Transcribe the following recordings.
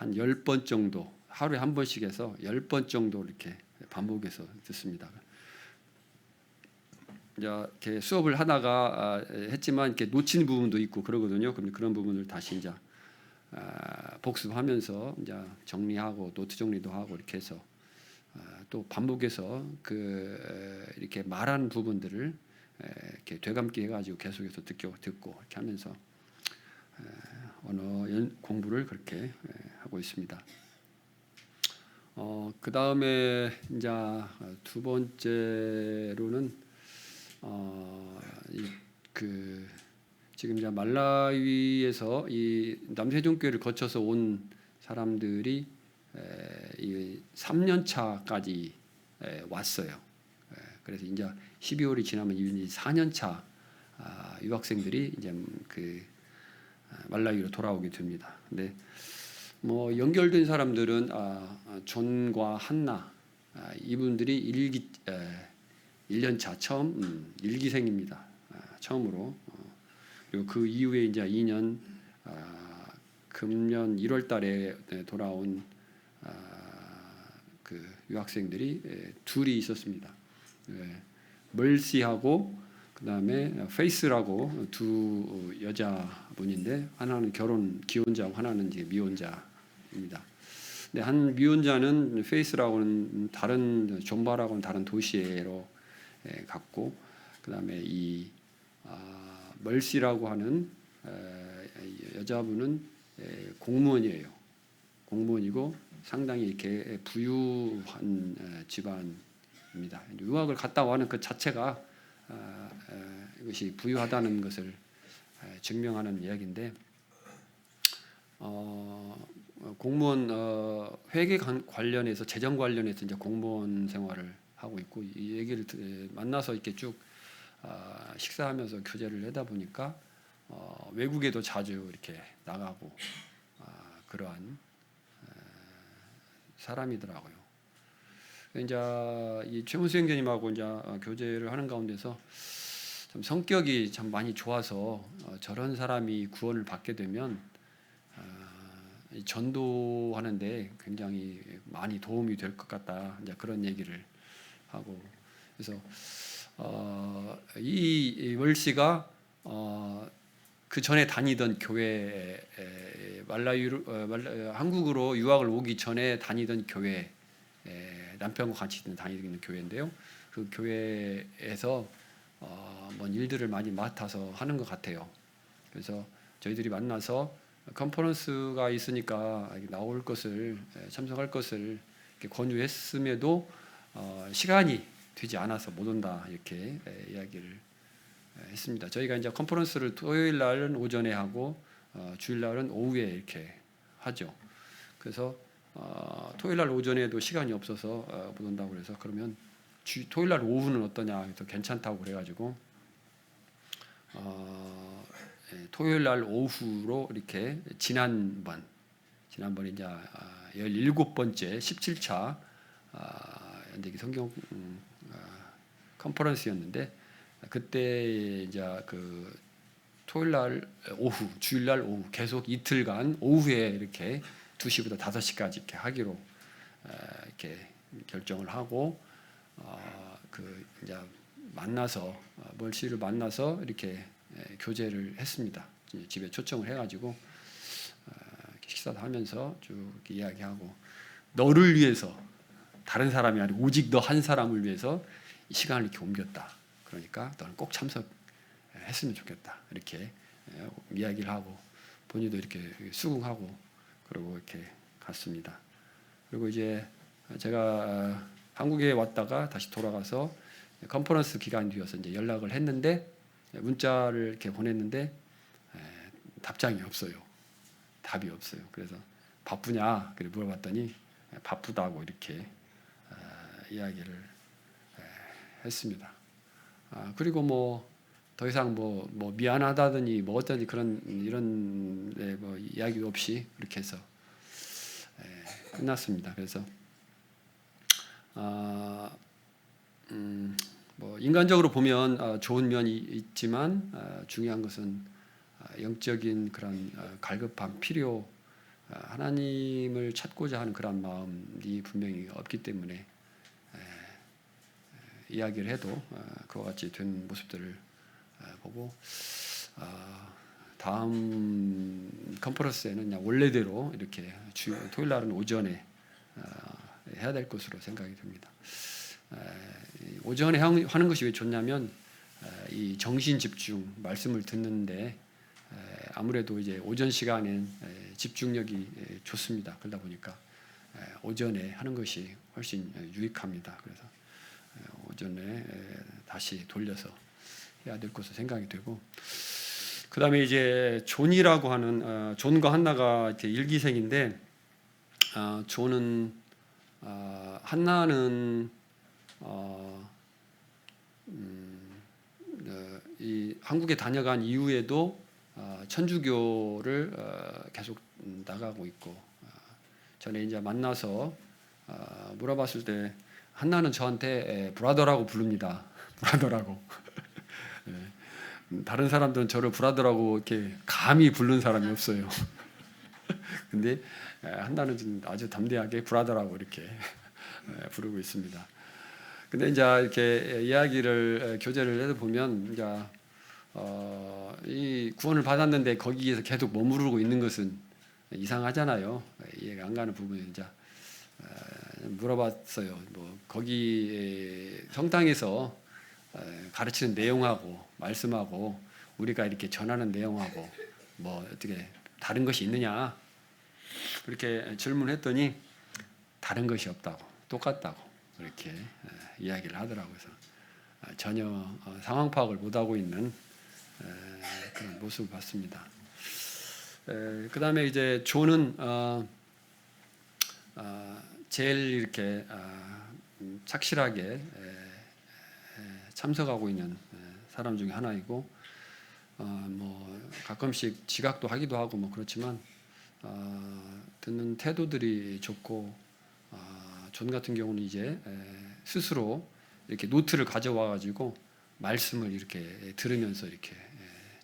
한 10번 정도, 하루에 한 번씩 해서 10번 정도 이렇게 반복해서 듣습니다. 이제 이렇게 수업을 하다가 했지만 이렇게 놓친 부분도 있고 그러거든요. 그럼 그런 부분을 다시 이제 복습하면서 이제 정리하고 노트 정리도 하고 이렇게 해서 또 반복해서 이렇게 말하는 부분들을 이렇게 되감기 해가지고 계속해서 듣고 이렇게 하면서 언어 공부를 그렇게 하고 있습니다. 그 다음에 이제 두 번째로는 지금 이제 말라위에서 이 남세종교회를 거쳐서 온 사람들이 이 3년 차까지 왔어요. 그래서 이제 12월이 지나면 이제 4년 차 유학생들이 이제 말라위로 돌아오게 됩니다. 근데 뭐 연결된 사람들은 존과 한나 이분들이 1년 차 처음 1기생입니다. 처음으로. 그리고 그 이후에 이제 2년 금년 1월 달에 돌아온 그 유학생들이 둘이 있었습니다. 멀시하고 그다음에 페이스라고 두 여자분인데 하나는 결혼 기혼자고 하나는 이제 미혼자입니다. 근데 한 미혼자는 페이스라고는 다른 존바라고는 다른 도시로 갔고 그다음에 이 멀시라고 하는 여자분은 공무원이에요. 공무원이고 상당히 이렇게 부유한 집안입니다. 유학을 갔다 와는 그 자체가 이것이 부유하다는 것을 증명하는 이야기인데 공무원 회계 관련해서 재정 관련해서 이제 공무원 생활을 하고 있고 이 얘기를 만나서 이렇게 쭉 식사하면서 교제를 하다 보니까 외국에도 자주 이렇게 나가고 그러한 사람이더라고요. 이제 이 최문수 형제님하고 이제 교제를 하는 가운데서 좀 성격이 참 많이 좋아서 저런 사람이 구원을 받게 되면 전도하는데 굉장히 많이 도움이 될 것 같다. 이제 그런 얘기를 하고 그래서 이 월씨가 그 전에 다니던 교회 한국으로 유학을 오기 전에 다니던 교회 남편과 같이 다니는 교회인데요. 그 교회에서 뭔 일들을 많이 맡아서 하는 것 같아요. 그래서 저희들이 만나서 컨퍼런스가 있으니까 나올 것을 참석할 것을 이렇게 권유했음에도 시간이 되지 않아서 못 온다 이렇게 이야기를 했습니다. 저희가 이제 컨퍼런스를 토요일 날은 오전에 하고 주일 날은 오후에 이렇게 하죠. 그래서 토요일 날 오전에도 시간이 없어서 못 온다고 그래서 그러면 토요일 날 오후는 어떠냐 해서 괜찮다고 그래가지고 토요일 날 오후로 이렇게 지난번에 이제 17번째 17차 연대기 성경 컨퍼런스였는데 그때 이제 그 토요일 날 오후, 주일 날 오후 계속 이틀간 오후에 이렇게 2시부터 5시까지 이렇게 하기로 이렇게 결정을 하고 그 이제 만나서 멀시를 만나서 이렇게 교제를 했습니다. 집에 초청을 해가지고 식사도 하면서 쭉 이렇게 이야기하고 너를 위해서 다른 사람이 아니고 오직 너 한 사람을 위해서 이 시간을 이렇게 옮겼다. 그러니까 너는 꼭 참석했으면 좋겠다. 이렇게 이야기를 하고 본인도 이렇게 수긍하고 그러고 이렇게 갔습니다. 그리고 이제 제가 한국에 왔다가 다시 돌아가서 컨퍼런스 기간 뒤여서 이제 연락을 했는데 문자를 이렇게 보냈는데 답장이 없어요. 답이 없어요. 그래서 바쁘냐? 그래 물어봤더니 바쁘다고 이렇게 이야기를 했습니다. 그리고 뭐 더 이상 뭐 미안하다더니 뭐 어떠니 그런 이런 뭐 이야기 없이 그렇게 해서 끝났습니다. 그래서 뭐 인간적으로 보면 좋은 면이 있지만 중요한 것은 영적인 그런 갈급함, 필요 하나님을 찾고자 하는 그런 마음이 분명히 없기 때문에 이야기를 해도 그와 같이 된 모습들을 보고 다음 컨퍼런스에는 그냥 원래대로 이렇게 토요일 날은 오전에 해야 될 것으로 생각이 듭니다. 오전에 하는 것이 왜 좋냐면 이 정신 집중 말씀을 듣는데 아무래도 이제 오전 시간엔 집중력이 좋습니다. 그러다 보니까 오전에 하는 것이 훨씬 유익합니다. 그래서 오전에 다시 돌려서 해야 될 것으로 생각이 되고, 그 다음에 이제 존이라고 하는 존과 한나가 이렇게 일기생인데, 존은 한나는 이 한국에 다녀간 이후에도 천주교를 계속 나가고 있고, 전에 이제 만나서 물어봤을 때 한나는 저한테 브라더라고 부릅니다. 브라더라고. 다른 사람들은 저를 브라더라고 이렇게 감히 부르는 사람이 없어요. 근데 한나는 좀 아주 담대하게 브라더라고 이렇게 부르고 있습니다. 근데 이제 이렇게 이야기를 교제를 해서 보면 이제 이 구원을 받았는데 거기에서 계속 머무르고 있는 것은 이상하잖아요. 이해가 안 가는 부분이 이제 물어봤어요. 뭐 거기 성당에서 가르치는 내용하고 말씀하고 우리가 이렇게 전하는 내용하고 뭐 어떻게 다른 것이 있느냐 그렇게 질문했더니 다른 것이 없다고, 똑같다고 그렇게 이야기를 하더라고요. 그래서 전혀 상황 파악을 못하고 있는 그런 모습을 봤습니다. 그 다음에 이제 존은 제일 이렇게 착실하게 참석하고 있는 사람 중에 하나이고, 뭐 가끔씩 지각도 하기도 하고 뭐 그렇지만 듣는 태도들이 좋고, 존 같은 경우는 이제 스스로 이렇게 노트를 가져와 가지고 말씀을 이렇게 들으면서 이렇게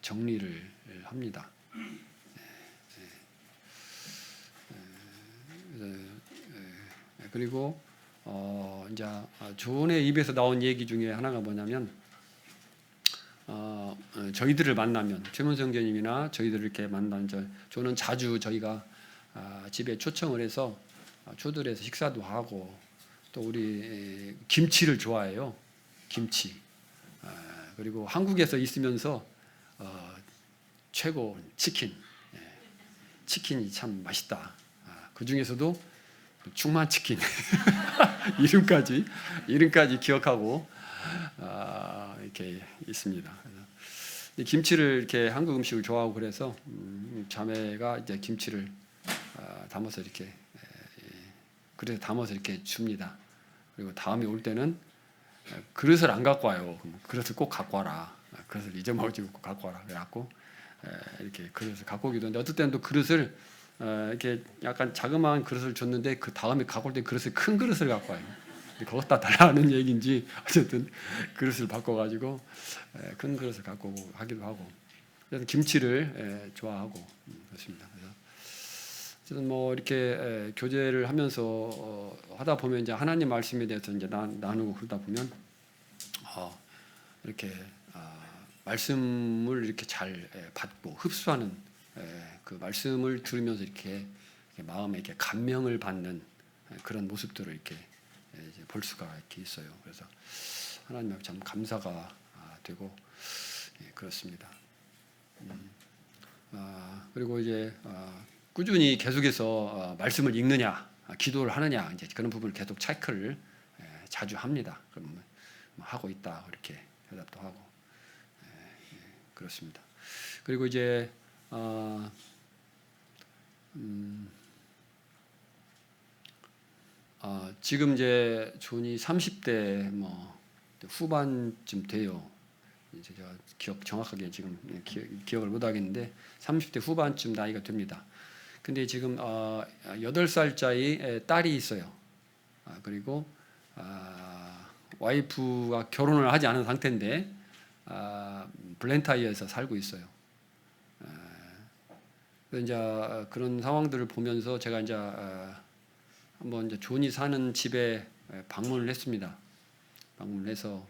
정리를 합니다. 그리고 이제 존의 입에서 나온 얘기 중에 하나가 뭐냐면, 저희들을 만나면 최문성교님이나 저희들을 이렇게 만나면 존은 자주 저희가 집에 초청을 해서 초들에서 식사도 하고, 또 우리 김치를 좋아해요. 김치. 그리고 한국에서 있으면서 최고 치킨. 치킨이 참 맛있다. 그 중에서도 충만 치킨 이름까지 기억하고 이렇게 있습니다. 김치를 이렇게 한국 음식을 좋아하고 그래서 자매가 이제 김치를 담아서 이렇게 그래서 담아서 이렇게 줍니다. 그리고 다음에 올 때는 그릇을 안 갖고 와요. 그릇을 꼭 갖고 와라. 그릇을 잊어먹지 꼭 갖고 와라. 그래갖고 이렇게 그릇을 갖고 오기도 하는데, 어떨 때는 또 그릇을 이렇게 약간 자그마한 그릇을 줬는데 그 다음에 갖고 올 때 그릇을 큰 그릇을 갖고 와요. 그것다 달라는 얘기인지 어쨌든 그릇을 바꿔가지고 큰 그릇을 갖고 오고 하기도 하고, 그래서 김치를 좋아하고 그렇습니다. 그래서 어쨌든 뭐 이렇게 교제를 하면서 하다 보면 이제 하나님 말씀에 대해서 이제 나누고 그러다 보면 이렇게 말씀을 이렇게 잘 받고 흡수하는 그 말씀을 들으면서 이렇게 마음에 이렇게 감명을 받는 그런 모습들을 이렇게 이제 볼 수가 이렇게 있어요. 그래서 하나님께 참 감사가 되고 그렇습니다. 그리고 이제 꾸준히 계속해서 말씀을 읽느냐, 기도를 하느냐, 이제 그런 부분을 계속 체크를 자주 합니다. 그럼 하고 있다 이렇게 대답도 하고 그렇습니다. 그리고 이제 지금 이제 존이 30대 뭐 후반쯤 돼요. 이제 제가 정확하게 지금 기억을 못 하겠는데 30대 후반쯤 나이가 됩니다. 근데 지금 8살짜리 딸이 있어요. 그리고 와이프가 결혼을 하지 않은 상태인데 블렌타이어에서 살고 있어요. 그래서 이제 그런 상황들을 보면서 제가 이제 한번 이제 존이 사는 집에 방문을 했습니다. 방문을 해서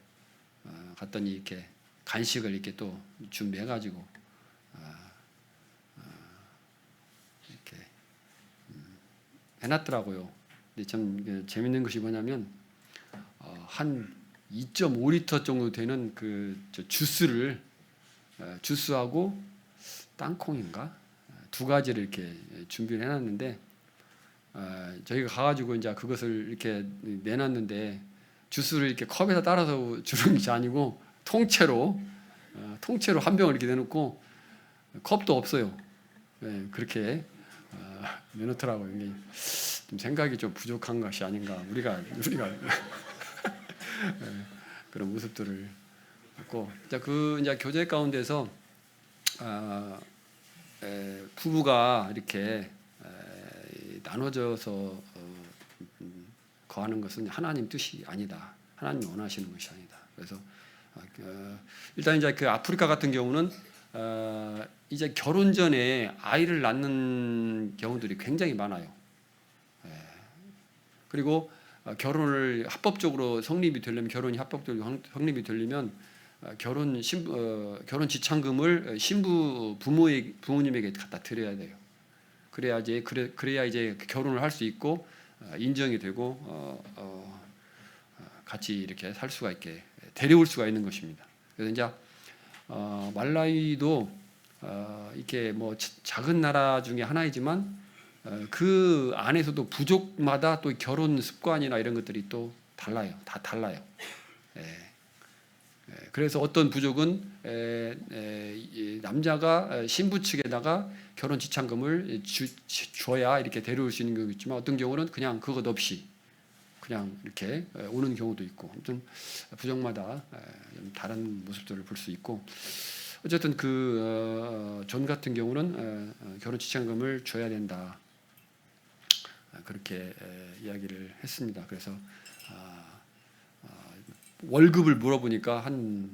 갔더니 이렇게 간식을 이렇게 또 준비해가지고 이렇게 해놨더라고요. 근데 참 재밌는 것이 뭐냐면 한 2.5리터 정도 되는 그 주스를 주스하고 땅콩인가 두 가지를 이렇게 준비를 해놨는데 저희가 가가지고 이제 그것을 이렇게 내놨는데 주스를 이렇게 컵에다 따라서 주는 게 아니고 통째로 한 병을 이렇게 내놓고 컵도 없어요. 그렇게 내놓더라고요. 이게 좀 생각이 좀 부족한 것이 아닌가. 우리가 그런 모습들을 했고, 이제 교제 가운데서 부부가 이렇게 나눠져서 거하는 것은 하나님 뜻이 아니다. 하나님 원하시는 것이 아니다. 그래서 일단 이제 그 아프리카 같은 경우는 이제 결혼 전에 아이를 낳는 경우들이 굉장히 많아요. 그리고 결혼이 합법적으로 성립이 되려면 결혼 지참금을 신부 부모님에게 갖다 드려야 돼요. 그래야 이제 결혼을 할 수 있고 인정이 되고 같이 이렇게 살 수가 있게 데려올 수가 있는 것입니다. 그래서 이제 말라위도 이렇게 뭐 작은 나라 중에 하나이지만 그 안에서도 부족마다 또 결혼 습관이나 이런 것들이 또 달라요. 다 달라요. 그래서 어떤 부족은 남자가 신부 측에다가 결혼 지참금을 줘야 이렇게 데려올 수 있는 경우도 있지만 어떤 경우는 그냥 그것 없이 그냥 이렇게 오는 경우도 있고, 아무튼 부족마다 좀 다른 모습들을 볼 수 있고, 어쨌든 존 같은 경우는 결혼 지참금을 줘야 된다. 그렇게 이야기를 했습니다. 그래서 월급을 물어보니까 한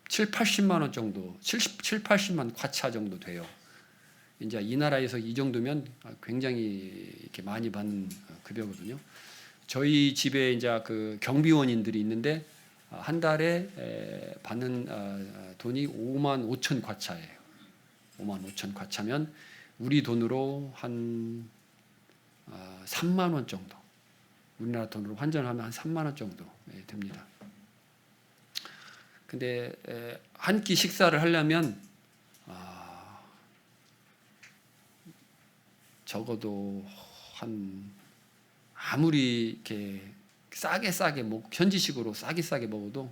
7, 80만 원 정도, 80만 과차 정도 돼요. 이제 이 나라에서 이 정도면 굉장히 이렇게 많이 받는 급여거든요. 저희 집에 이제 그 경비원인들이 있는데 한 달에 받는 돈이 5만 5천 과차예요. 5만 5천 과차면 우리 돈으로 한 3만 원 정도, 우리나라 돈으로 환전하면 한 3만 원 정도 됩니다. 근데 한 끼 식사를 하려면 적어도 아무리 이렇게 싸게 현지식으로 싸게 먹어도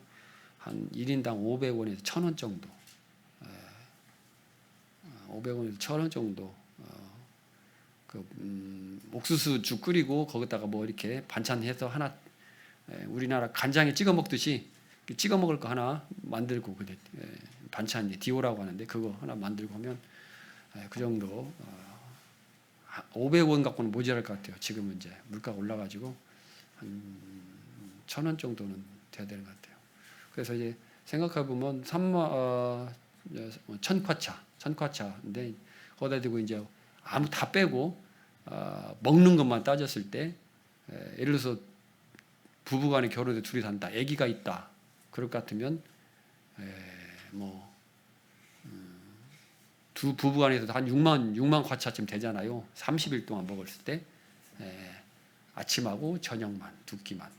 한 1인당 500원에서 1,000원 정도, 500원에서 1,000원 정도 옥수수죽 끓이고 거기다가 뭐 이렇게 반찬해서 하나, 우리나라 간장에 찍어 먹듯이 찍어 먹을 거 하나 만들고, 반찬 디오라고 하는데 그거 하나 만들고 하면 그 정도 500원 갖고는 모자랄 것 같아요. 지금은 이제 물가가 올라가지고 한 1,000원 정도는 돼야 되는 것 같아요. 그래서 이제 생각해 보면 1,000과차인데 거기다 대고 이제 아무 다 빼고 먹는 것만 따졌을 때, 예를 들어서 부부간에 결혼해 둘이 산다, 아기가 있다, 그럴 것 같으면 두 부부간에서도 한 6만 과차쯤 되잖아요. 30일 동안 먹었을 때, 아침하고 저녁만 두 끼만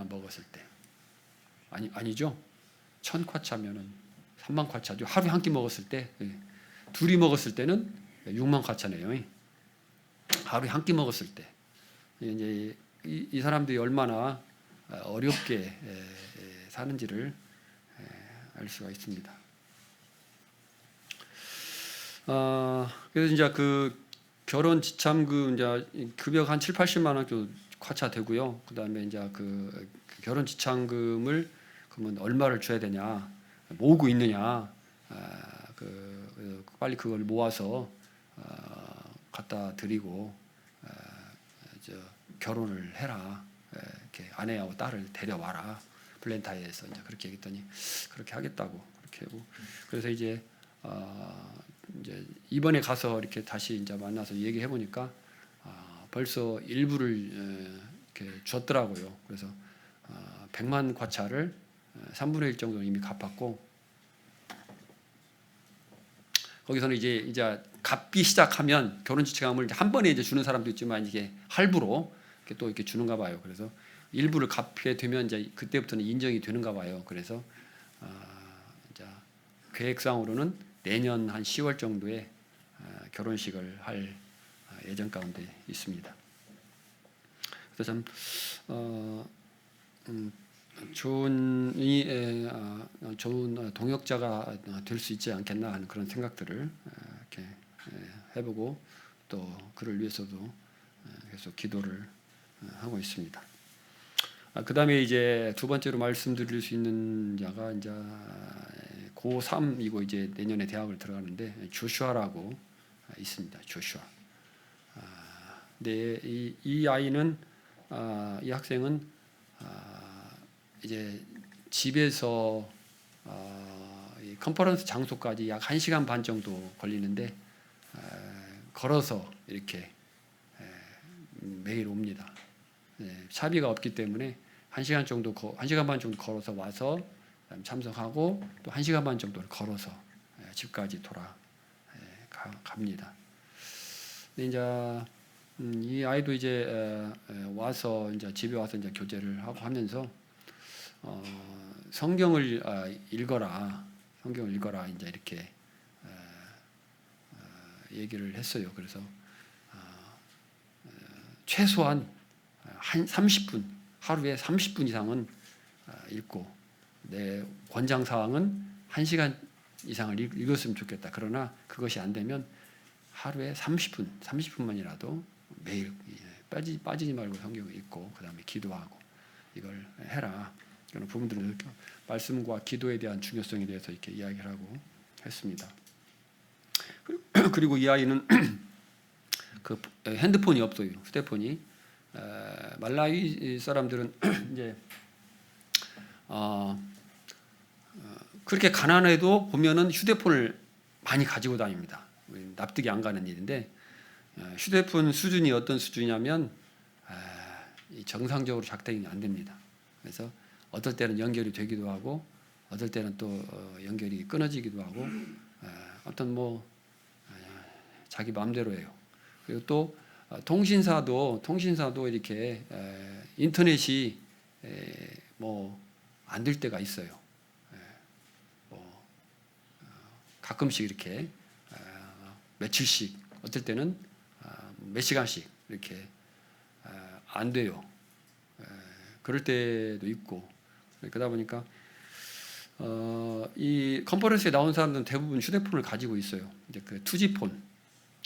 먹었을 때, 아니죠? 1,000과차면은 3만 과차죠. 하루에 한 끼 먹었을 때, 둘이 먹었을 때는 6만 과차네요. 하루에 한 끼 먹었을 때, 이제 이 사람들이 얼마나 어렵게 사는지를 알 수가 있습니다. 그래서 이제 그 결혼 지참금 이제 급여가 한 7, 80만 원 정도 과차 되고요. 그다음에 이제 그 결혼 지참금을 그러면 얼마를 줘야 되냐, 모으고 있느냐, 빨리 그걸 모아서 갖다 드리고 결혼을 해라, 이렇게 아내하고 딸을 데려와라, 블렌타이에서 이제 그렇게 했더니 그렇게 하겠다고 그렇게 하고, 그래서 이제 이제 이번에 가서 이렇게 다시 이제 만나서 얘기해 보니까 벌써 일부를 이렇게 줬더라고요. 그래서 100만 과차를 3분의 1 정도 이미 갚았고, 거기서는 이제 갚기 시작하면 결혼지참금을 이제 한 번에 이제 주는 사람도 있지만 이게 할부로 이렇게 또 이렇게 주는가 봐요. 그래서 일부를 갚게 되면 이제 그때부터는 인정이 되는가 봐요. 그래서 이제 계획상으로는 내년 한 10월 정도에 결혼식을 할 예정 가운데 있습니다. 그래서 참 좋은 동역자가 될 수 있지 않겠나 하는 그런 생각들을 이렇게 해보고, 또 그를 위해서도 계속 기도를 하고 있습니다. 그 다음에 이제 두 번째로 말씀드릴 수 있는 자가 이제 고3이고 이제 내년에 대학을 들어가는데 조슈아라고 있습니다. 조슈아. 근데 이 아이는 이 학생은 이제 집에서 이 컨퍼런스 장소까지 약 1시간 반 정도 걸리는데 걸어서 이렇게 매일 옵니다. 차비가 없기 때문에 1시간 반 정도 걸어서 와서 참석하고 또 1시간 반 정도를 걸어서 집까지 돌아갑니다. 근데 이제 이 아이도 이제 와서 이제 집에 와서 이제 교제를 하고 하면서 성경을 읽어라 이제 이렇게 얘기를 했어요. 그래서 최소한 한 30분, 하루에 30분 이상은 읽고, 내 권장 사항은 1시간 이상을 읽었으면 좋겠다. 그러나 그것이 안 되면 하루에 30분만이라도 매일 빠지지 말고 성경을 읽고 그 다음에 기도하고 이걸 해라. 그런 부분들은 말씀과 기도에 대한 중요성에 대해서 이렇게 이야기를 하고 했습니다. 그리고 이 아이는 그 핸드폰이 없어요. 휴대폰이. 말라위 사람들은 이제 그렇게 가난해도 보면은 휴대폰을 많이 가지고 다닙니다. 납득이 안 가는 일인데, 휴대폰 수준이 어떤 수준이냐면 정상적으로 작동이 안 됩니다. 그래서 어떨 때는 연결이 되기도 하고 어떨 때는 또 연결이 끊어지기도 하고, 어떤 자기 마음대로 해요. 그리고 또 통신사도 이렇게 인터넷이 안 될 때가 있어요. 가끔씩 이렇게 며칠씩, 어떨 때는 몇 시간씩 이렇게 안 돼요. 그럴 때도 있고. 그러다 보니까 이 컨퍼런스에 나온 사람들은 대부분 휴대폰을 가지고 있어요. 이제 그 투지폰.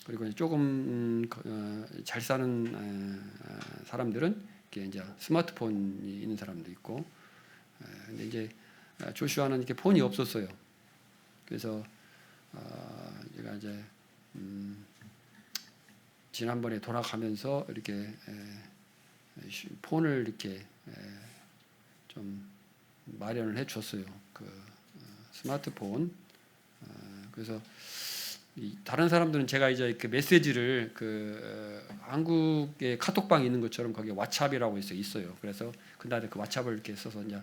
그리고 조금 잘 사는 사람들은 이제 스마트폰이 있는 사람도 있고. 근데 이제 조슈아는 이렇게 폰이 없었어요. 그래서 제가 이제 지난번에 돌아가면서 이렇게 폰을 이렇게 좀 마련을 해줬어요. 그 스마트폰. 그래서 다른 사람들은 제가 이제 그 메시지를 한국의 카톡방이 있는 것처럼 거기에 왓츠앱이라고 있어요. 그래서 그날에 그 왓츠앱을 이렇게 써서 이제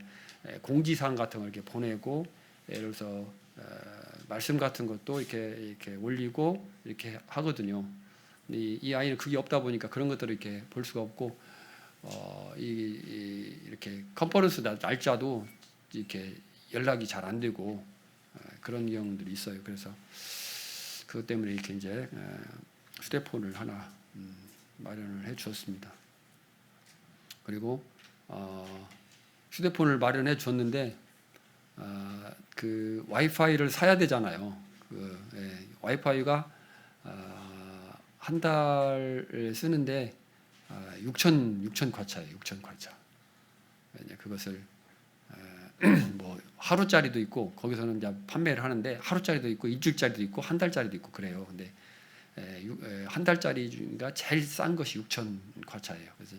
공지사항 같은 걸 이렇게 보내고, 예를 들어서 말씀 같은 것도 이렇게 올리고 이렇게 하거든요. 근데 이 아이는 그게 없다 보니까 그런 것들을 이렇게 볼 수가 없고, 이렇게 컨퍼런스 날짜도 이렇게 연락이 잘 안 되고 그런 경우들이 있어요. 그래서 그것 때문에 이렇게 이제 휴대폰을 하나 마련을 해 주었습니다. 그리고 휴대폰을 마련해 줬는데 그 와이파이를 사야 되잖아요. 와이파이가 한 달 쓰는데 6천 과차예요. 6천 과차. 그것을 하루짜리도 있고, 거기서는 이제 판매를 하는데 하루짜리도 있고 일주일짜리도 있고 한 달짜리도 있고 그래요. 근데 한 달짜리가 제일 싼 것이 6천 과차예요. 그래서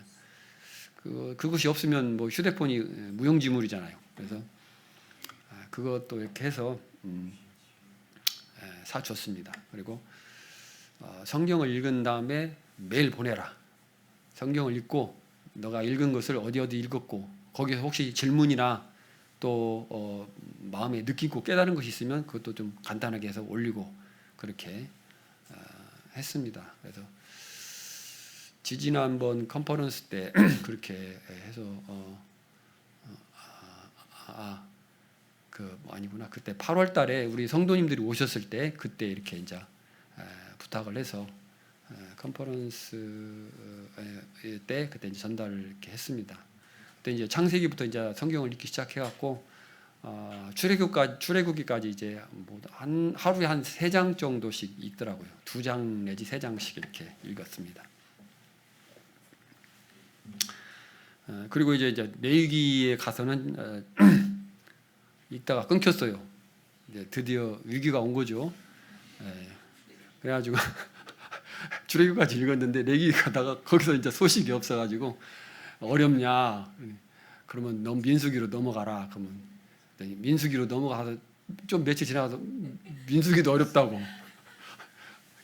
그것이 없으면 휴대폰이 무용지물이잖아요. 그래서 그것도 이렇게 해서 사줬습니다. 그리고 성경을 읽은 다음에 매일 보내라. 성경을 읽고 너가 읽은 것을 어디 읽었고 거기서 혹시 질문이나 또 마음에 느끼고 깨달은 것이 있으면 그것도 좀 간단하게 해서 올리고 그렇게 했습니다. 그래서 지지난번 컨퍼런스 때 그렇게 해서 아니구나. 그때 8월 달에 우리 성도님들이 오셨을 때 그때 이렇게 이제 부탁을 해서 컨퍼런스 때 그때 이제 전달을 이렇게 했습니다. 그때 이제 창세기부터 이제 성경을 읽기 시작해갖고 출애굽기까지 이제 하루에 한 3장 정도씩 읽더라고요. 2장 내지 3장씩 이렇게 읽었습니다. 그리고 이제 레위기에 가서는 읽다가 끊겼어요. 이제 드디어 위기가 온 거죠. 그래가지고 출애굽기까지 읽었는데 레위기 가다가 거기서 이제 소식이 없어가지고 어렵냐? 그러면 너 민수기로 넘어가라. 그러면 민수기로 넘어가서 좀 며칠 지나가서 민수기도 어렵다고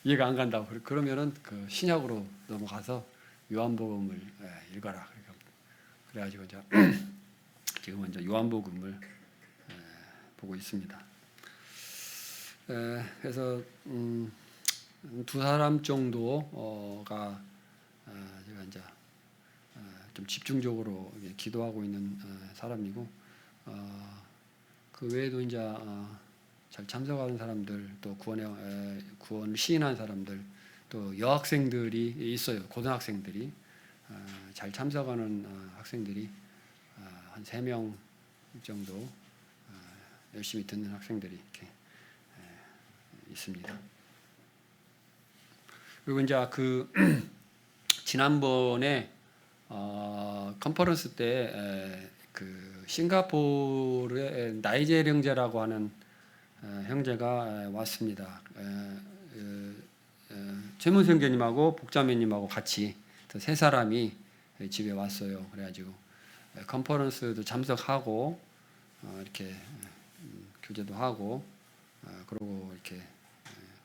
이해가 안 간다고. 그러면은 그 신약으로 넘어가서 요한복음을 읽어라. 그래가지고 이제 지금은 이제 요한복음을 보고 있습니다. 그래서 두 사람 정도가 제가 이제 좀 집중적으로 기도하고 있는 사람이고 그 외에도 이제 잘 참석하는 사람들 또 구원을 시인한 사람들 또 여학생들이 있어요. 고등학생들이 잘 참석하는 학생들이 한 3명 정도 열심히 듣는 학생들이 이렇게 있습니다. 그리고 이제 그 지난번에 컨퍼런스 때 그 싱가포르의 나이젤 형제라고 하는 형제가 왔습니다. 최문수 형제님하고 복자매님하고 같이 3사람이 집에 왔어요. 그래가지고 컨퍼런스도 참석하고 이렇게 교제도 하고 그러고 이렇게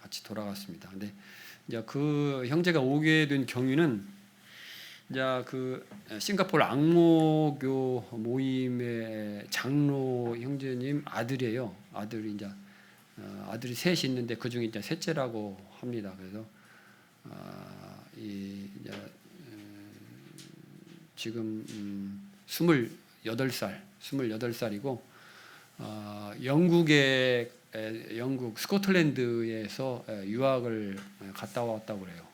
같이 돌아갔습니다. 근데 이제 그 형제가 오게 된 경위는 이제 그 싱가포르 앙모교 모임의 장로 형제님 아들이에요. 아들이 이제 아들이 셋이 있는데 그 중에 이제 셋째라고 합니다. 그래서 지금 28살이고 영국 스코틀랜드에서 유학을 갔다 왔다고 그래요.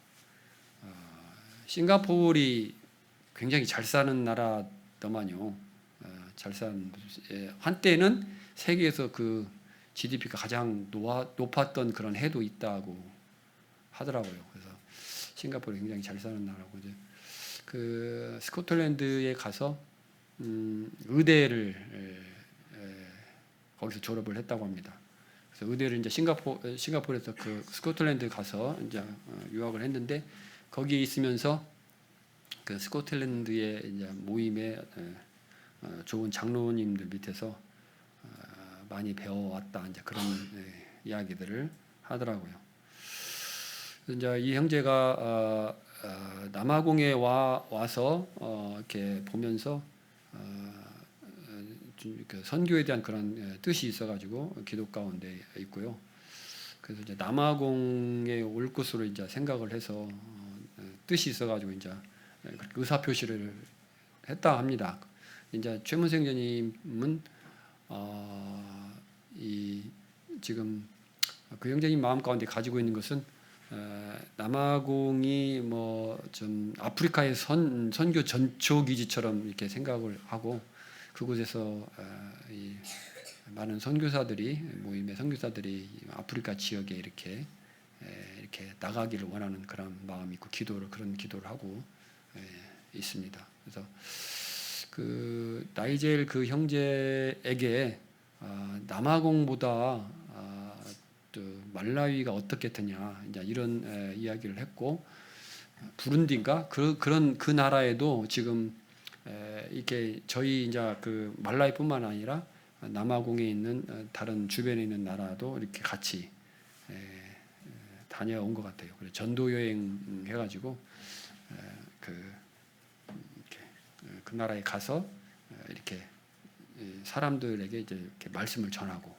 싱가포르이 굉장히 잘 사는 나라더만요. 한때는 세계에서 그 GDP가 가장 높았던 그런 해도 있다고 하더라고요. 그래서 싱가포르 굉장히 잘 사는 나라고 이제 그 스코틀랜드에 가서 의대를 거기서 졸업을 했다고 합니다. 그래서 의대를 이제 싱가포르에서 그 스코틀랜드 가서 이제 유학을 했는데 거기에 있으면서 그 스코틀랜드의 이제 모임에 좋은 장로님들 밑에서 많이 배워왔다 이제 그런 이야기들을 하더라고요. 이제 이 형제가 남아공에 와서 이렇게 보면서 그 선교에 대한 그런 뜻이 있어가지고 기도 가운데 있고요. 그래서 이제 남아공에 올 것으로 이제 생각을 해서 뜻이 있어가지고 이제 의사 표시를 했다 합니다. 이제 최문생 형제님은 지금 그 형제님 마음 가운데 가지고 있는 것은 남아공이 뭐 좀 아프리카의 선교 전초 기지처럼 이렇게 생각을 하고 그곳에서 많은 선교사들이 모임의 선교사들이 아프리카 지역에 이렇게 나가기를 원하는 그런 마음이 있고 그런 기도를 하고 있습니다. 그래서 그 나이젤 그 형제에게 남아공보다 또 말라위가 어떻겠느냐 이제 이런 이야기를 했고 부룬디인가 그런 그 나라에도 지금 이렇게 저희 이제 그 말라위뿐만 아니라 남아공에 있는 다른 주변에 있는 나라도 이렇게 같이 다녀온 것 같아요. 그래서 전도 여행 해가지고 그 나라에 가서 이렇게 사람들에게 이제 이렇게 말씀을 전하고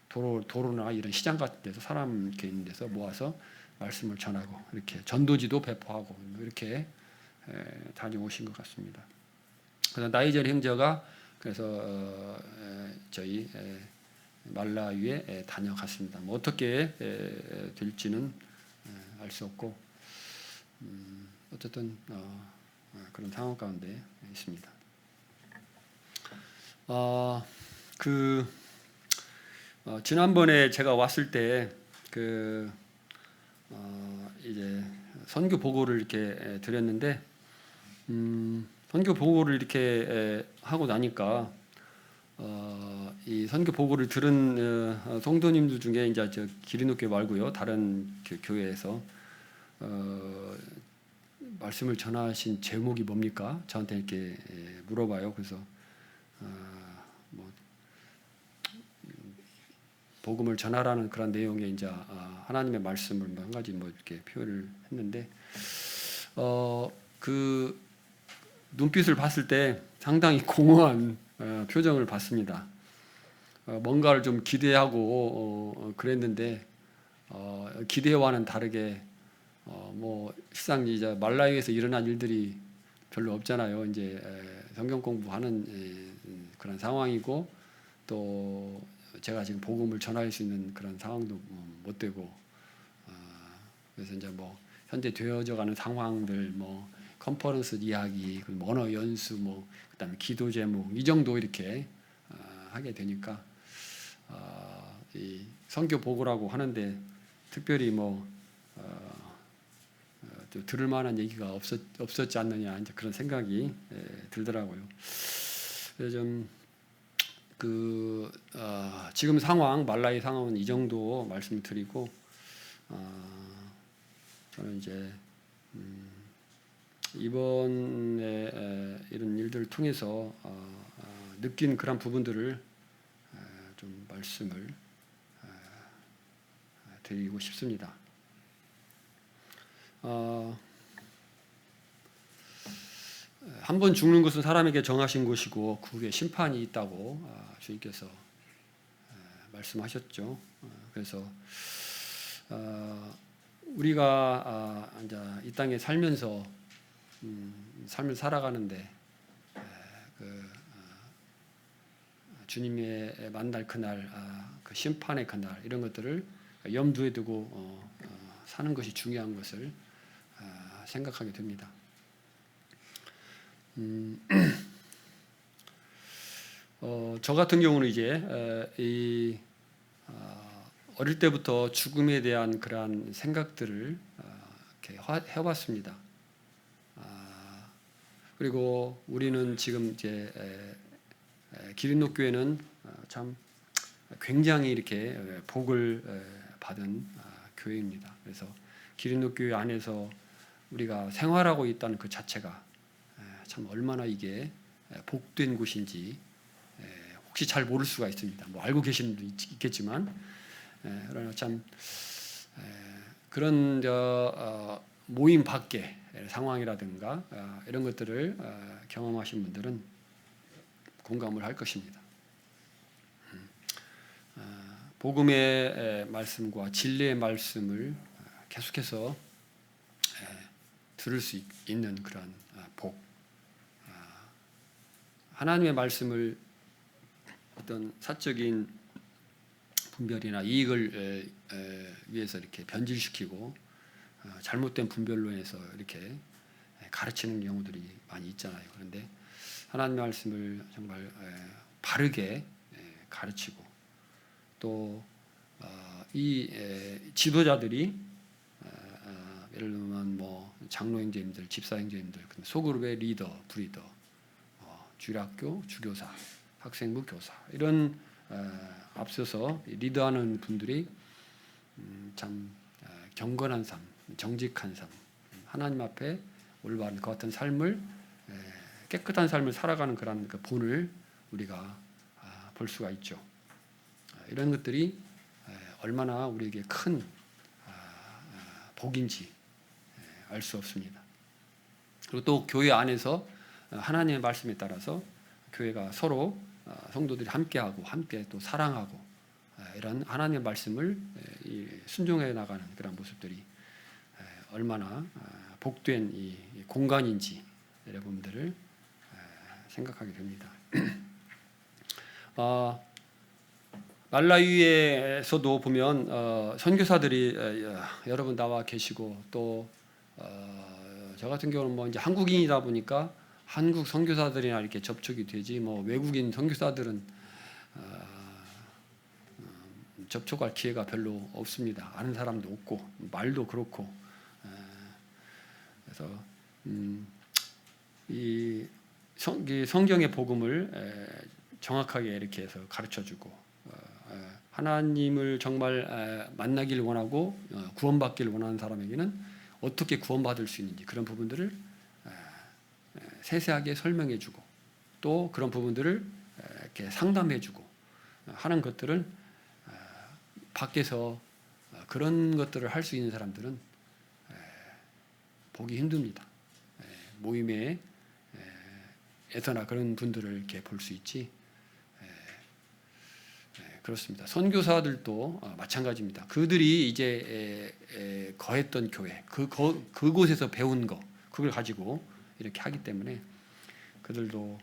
도로나 이런 시장 같은 데서 사람 이렇게 있는 데서 모아서 말씀을 전하고 이렇게 전도지도 배포하고 이렇게 다녀오신 것 같습니다. 그래서 나이젤 형제가 그래서 저희 말라위에 다녀갔습니다. 뭐 어떻게 될지는 알 수 없고 어쨌든 그런 상황 가운데 있습니다. 지난번에 제가 왔을 때 이제 선교 보고를 이렇게 드렸는데 선교 보고를 이렇게 하고 나니까 이 선교 보고를 들은 성도님들 중에 이제 저 기린옥교회 말고요 다른 교회에서 말씀을 전하신 제목이 뭡니까? 저한테 이렇게 물어봐요. 그래서 뭐 복음을 전하라는 그런 내용의 이제 하나님의 말씀을 한 가지 뭐 이렇게 표현을 했는데 그 눈빛을 봤을 때 상당히 공허한 표정을 봤습니다. 뭔가를 좀 기대하고 그랬는데 기대와는 다르게 뭐 실상 이제 말라위에서 일어난 일들이 별로 없잖아요. 이제 성경 공부하는 그런 상황이고 또 제가 지금 복음을 전할 수 있는 그런 상황도 못 되고 그래서 이제 뭐 현재 되어져가는 상황들 뭐 컨퍼런스 이야기, 언어 연수, 뭐 그다음에 기도 제목 이 정도 이렇게 하게 되니까 이 선교 보고라고 하는데 특별히 뭐 들을 만한 얘기가 없었지 않느냐 이제 그런 생각이 들더라고요. 그래서 좀 지금 상황 말라위 상황은 이 정도 말씀드리고 저는 이제 이번에 이런 일들을 통해서 느낀 그런 부분들을 좀 말씀을 드리고 싶습니다. 한 번 죽는 것은 사람에게 정하신 것이고 그 후에 심판이 있다고 주님께서 말씀하셨죠. 그래서 우리가 이제 이 땅에 살면서 삶을 살아가는데 주님의 만날 그날, 그 심판의 그날 이런 것들을 염두에 두고 사는 것이 중요한 것을 생각하게 됩니다. 저 같은 경우는 이제 어릴 때부터 죽음에 대한 그러한 생각들을 이렇게 해왔습니다. 그리고 우리는 지금 이제 기린옥교회는 참 굉장히 이렇게 복을 받은 교회입니다. 그래서 기린옥교회 안에서 우리가 생활하고 있다는 그 자체가 참 얼마나 이게 복된 곳인지 혹시 잘 모를 수가 있습니다. 뭐 알고 계시는 분도 있겠지만 그러나 참 그런 모임 밖의 상황이라든가 이런 것들을 경험하신 분들은 공감을 할 것입니다. 복음의 말씀과 진리의 말씀을 계속해서 들을 수 있는 그런 복, 하나님의 말씀을 어떤 사적인 분별이나 이익을 위해서 이렇게 변질시키고 잘못된 분별로 해서 이렇게 가르치는 경우들이 많이 있잖아요. 그런데 하나님의 말씀을 정말 바르게 가르치고 또 이 지도자들이 예를 들면 뭐 장로 형제님들, 집사 형제님들, 소그룹의 리더, 브리더, 주일학교 주교사, 학생부 교사 이런 앞서서 리더하는 분들이 참 경건한 삶, 정직한 삶, 하나님 앞에 올바른 그 같은 삶을 깨끗한 삶을 살아가는 그런 그 본을 우리가 볼 수가 있죠. 이런 것들이 얼마나 우리에게 큰 복인지 알 수 없습니다. 그리고 또 교회 안에서 하나님의 말씀에 따라서 교회가 서로 성도들이 함께하고 함께 또 사랑하고 이런 하나님의 말씀을 순종해 나가는 그런 모습들이 얼마나 복된 이 공간인지 여러분들을 생각하게 됩니다. 말라위에서도 보면 선교사들이 여러 분 나와 계시고 또 저 같은 경우는 뭐 이제 한국인이다 보니까 한국 선교사들이나 이렇게 접촉이 되지 뭐 외국인 선교사들은 접촉할 기회가 별로 없습니다. 아는 사람도 없고 말도 그렇고 그래서 이 성경의 복음을 정확하게 이렇게 해서 가르쳐주고 하나님을 정말 만나길 원하고 구원받길 원하는 사람에게는 어떻게 구원받을 수 있는지 그런 부분들을 세세하게 설명해주고 또 그런 부분들을 이렇게 상담해주고 하는 것들은 밖에서 그런 것들을 할 수 있는 사람들은 보기 힘듭니다. 모임에서나 그런 분들을 이렇게 볼 수 있지. 그렇습니다. 선교사들도 마찬가지입니다. 그들이 이제 거했던 교회, 그곳에서 배운 거, 그걸 가지고 이렇게 하기 때문에 그들도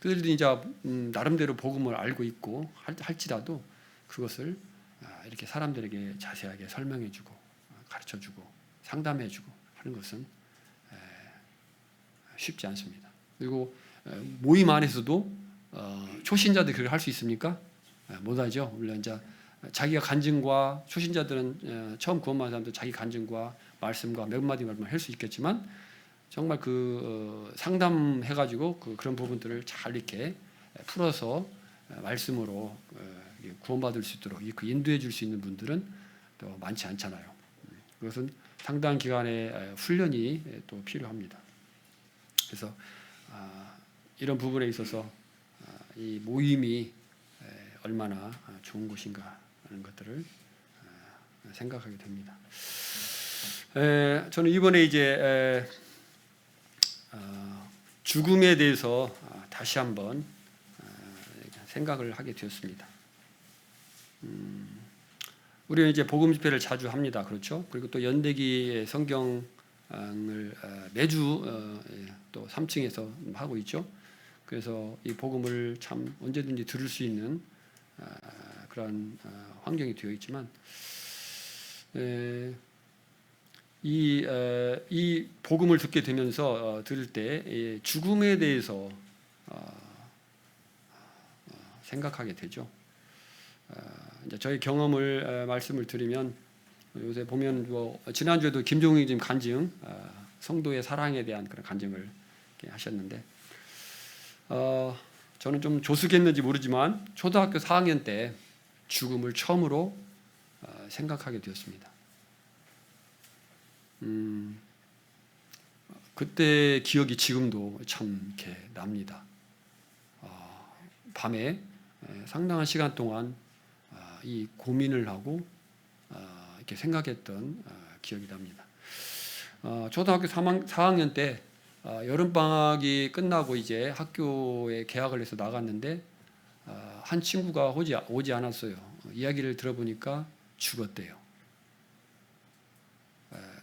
이제 나름대로 복음을 알고 있고 할지라도 그것을 이렇게 사람들에게 자세하게 설명해주고 가르쳐주고 상담해주고 하는 것은 쉽지 않습니다. 그리고 모임 안에서도 초신자들이 그걸 할 수 있습니까? 못하죠. 물론 이제 자기가 간증과 초신자들은 처음 구원받은 사람들 자기 간증과 말씀과 몇 마디 말만 할 수 있겠지만 정말 상담해가지고 그런 부분들을 잘 이렇게 풀어서 말씀으로 구원받을 수 있도록 인도해 줄 수 있는 분들은 또 많지 않잖아요. 그것은 상당한 기간의 훈련이 또 필요합니다. 그래서 이런 부분에 있어서 이 모임이 얼마나 좋은 것인가 하는 것들을 생각하게 됩니다. 저는 이번에 이제 죽음에 대해서 다시 한번 생각을 하게 되었습니다. 우리는 이제 복음 집회를 자주 합니다. 그렇죠? 그리고 또 연대기 성경을 매주 또 3층에서 하고 있죠. 그래서 이 복음을 참 언제든지 들을 수 있는 그런 환경이 되어 있지만 이 복음을 듣게 되면서 들을 때 죽음에 대해서 생각하게 되죠. 이제 저희 경험을 말씀을 드리면 요새 보면 지난주에도 김종희 지금 간증 성도의 사랑에 대한 그런 간증을 하셨는데 저는 좀 조숙했는지 모르지만 초등학교 4학년 때 죽음을 처음으로 생각하게 되었습니다. 그때 기억이 지금도 참 이렇게 납니다. 밤에 상당한 시간 동안 이 고민을 하고 이렇게 생각했던 기억이 납니다. 초등학교 4학년 때 여름 방학이 끝나고 이제 학교에 개학을 해서 나갔는데 한 친구가 오지 않았어요. 이야기를 들어보니까 죽었대요.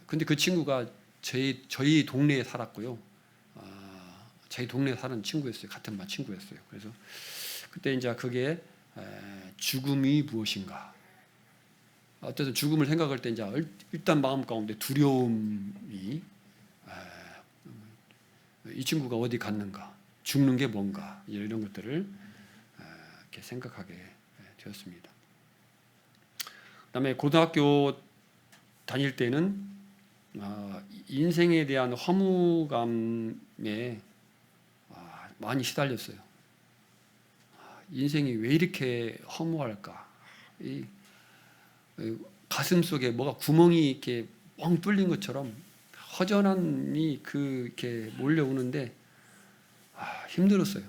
근데 그 친구가 저희 동네에 살았고요. 저희 동네에 사는 친구였어요. 같은 반 친구였어요. 그래서 그때 이제 그게 죽음이 무엇인가. 어쨌든 죽음을 생각할 때 이제 일단 마음 가운데 두려움이 이 친구가 어디 갔는가, 죽는 게 뭔가 이런 것들을 이렇게 생각하게 되었습니다. 그다음에 고등학교 다닐 때는 인생에 대한 허무감에 많이 시달렸어요. 인생이 왜 이렇게 허무할까? 이 가슴 속에 뭐가 구멍이 이렇게 뻥 뚫린 것처럼 허전함이 이렇게 몰려오는데 힘들었어요.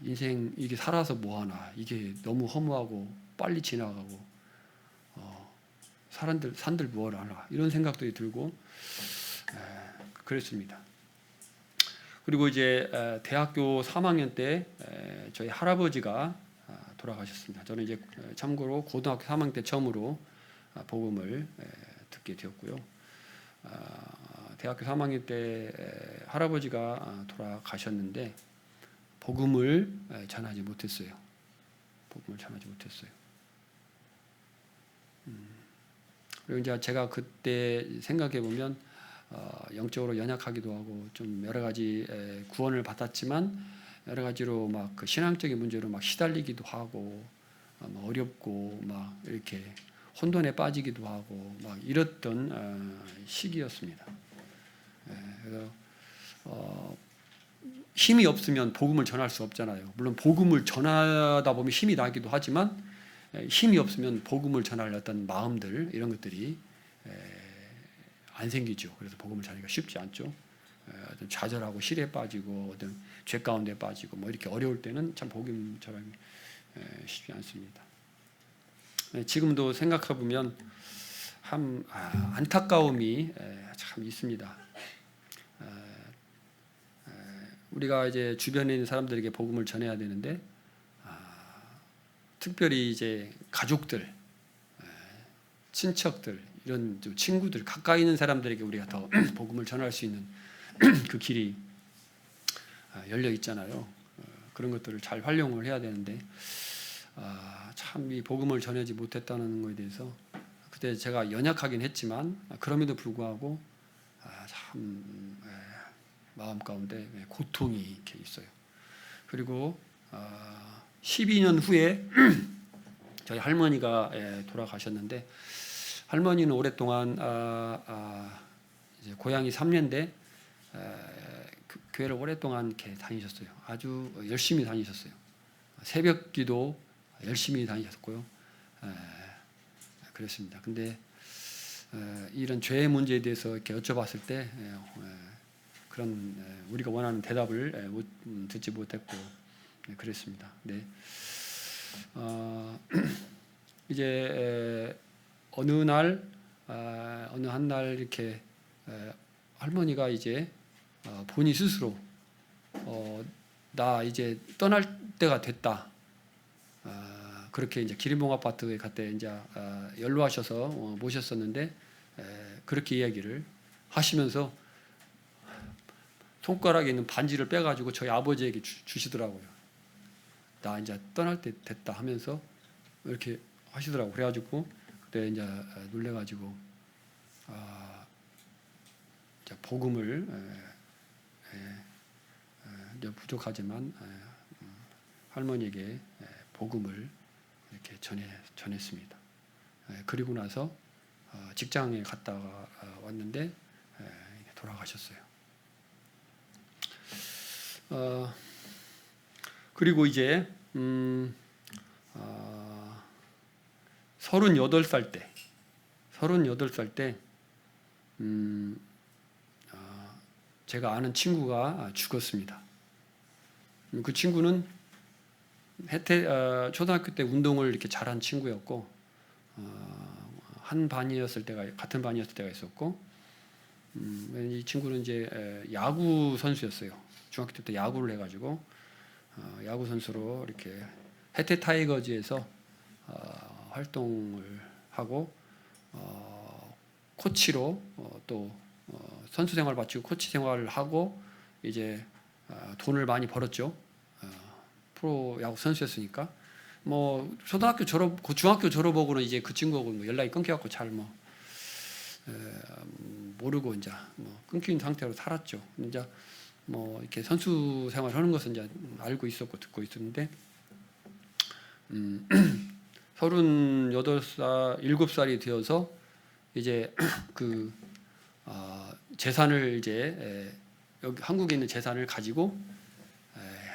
인생 이게 살아서 뭐 하나, 이게 너무 허무하고 빨리 지나가고 산들 뭘 하나, 이런 생각들이 들고 그랬습니다. 그리고 이제 대학교 3학년 때 저희 할아버지가 돌아가셨습니다. 저는 이제 참고로 고등학교 3학년 때 처음으로 복음을 듣게 되었고요. 대학교 3학년 때 할아버지가 돌아가셨는데 복음을 전하지 못했어요. 복음을 전하지 못했어요. 그리고 이제 제가 그때 생각해 보면 영적으로 연약하기도 하고 좀 여러 가지 구원을 받았지만 여러 가지로 막 그 신앙적인 문제로 막 시달리기도 하고 어렵고 막 이렇게 혼돈에 빠지기도 하고 막 이랬던 시기였습니다. 그래서 힘이 없으면 복음을 전할 수 없잖아요. 물론 복음을 전하다 보면 힘이 나기도 하지만 힘이 없으면 복음을 전할 어떤 마음들 이런 것들이 안 생기죠. 그래서 복음을 전하기가 쉽지 않죠. 어떤 좌절하고 실에 빠지고 어떤 죄 가운데 빠지고 뭐 이렇게 어려울 때는 참 복음 전하기 쉽지 않습니다. 지금도 생각해 보면 참 안타까움이 참 있습니다. 우리가 이제 주변에 있는 사람들에게 복음을 전해야 되는데 특별히 이제 가족들, 친척들, 이런 친구들, 가까이 있는 사람들에게 우리가 더 복음을 전할 수 있는 그 길이 열려 있잖아요. 그런 것들을 잘 활용을 해야 되는데 참 이 복음을 전하지 못했다는 것에 대해서 그때 제가 연약하긴 했지만 그럼에도 불구하고 참 마음 가운데 고통이 이렇게 있어요. 그리고 12년 후에 저희 할머니가 돌아가셨는데 할머니는 오랫동안 이제 고향이 3년대 교회를 오랫동안 이렇게 다니셨어요. 아주 열심히 다니셨어요. 새벽기도 열심히 다니셨고요. 그랬습니다. 근데 이런 죄의 문제에 대해서 이렇게 여쭤봤을 때 그런 우리가 원하는 대답을 듣지 못했고 그랬습니다. 네. 이제 어느 한 날 이렇게 할머니가 이제 본인 스스로 나 이제 떠날 때가 됐다. 그렇게 이제 기린봉 아파트에 갔대 이제 연로하셔서 모셨었는데 그렇게 이야기를 하시면서 손가락에 있는 반지를 빼가지고 저희 아버지에게 주시더라고요. 나 이제 떠날 때 됐다 하면서 이렇게 하시더라고. 그래가지고 그때 이제 놀래가지고 이제 복음을 이제 부족하지만 할머니에게 복음을 이렇게 전했습니다. 그리고 나서 직장에 갔다가 왔는데 돌아가셨어요. 그리고 이제 38살 때 제가 아는 친구가 죽었습니다. 그 친구는 초등학교 때 운동을 이렇게 잘한 친구였고 같은 반이었을 때가 있었고 이 친구는 이제 야구 선수였어요. 중학교 때부터 야구를 해가지고 야구 선수로 이렇게 해태 타이거즈에서 활동을 하고 코치로 또 선수 생활 마치고 코치 생활을 하고 이제 돈을 많이 벌었죠. 프로 야구 선수였으니까 뭐 초등학교 졸업, 중학교 졸업하고는 이제 그 친구하고 뭐 연락이 끊겨갖고 잘 모르고 이제 끊긴 상태로 살았죠. 이제 뭐 이렇게 선수 생활하는 것은 이제 알고 있었고 듣고 있었는데 38살, 7살이 되어서 이제 그 재산을 이제 여기 한국에 있는 재산을 가지고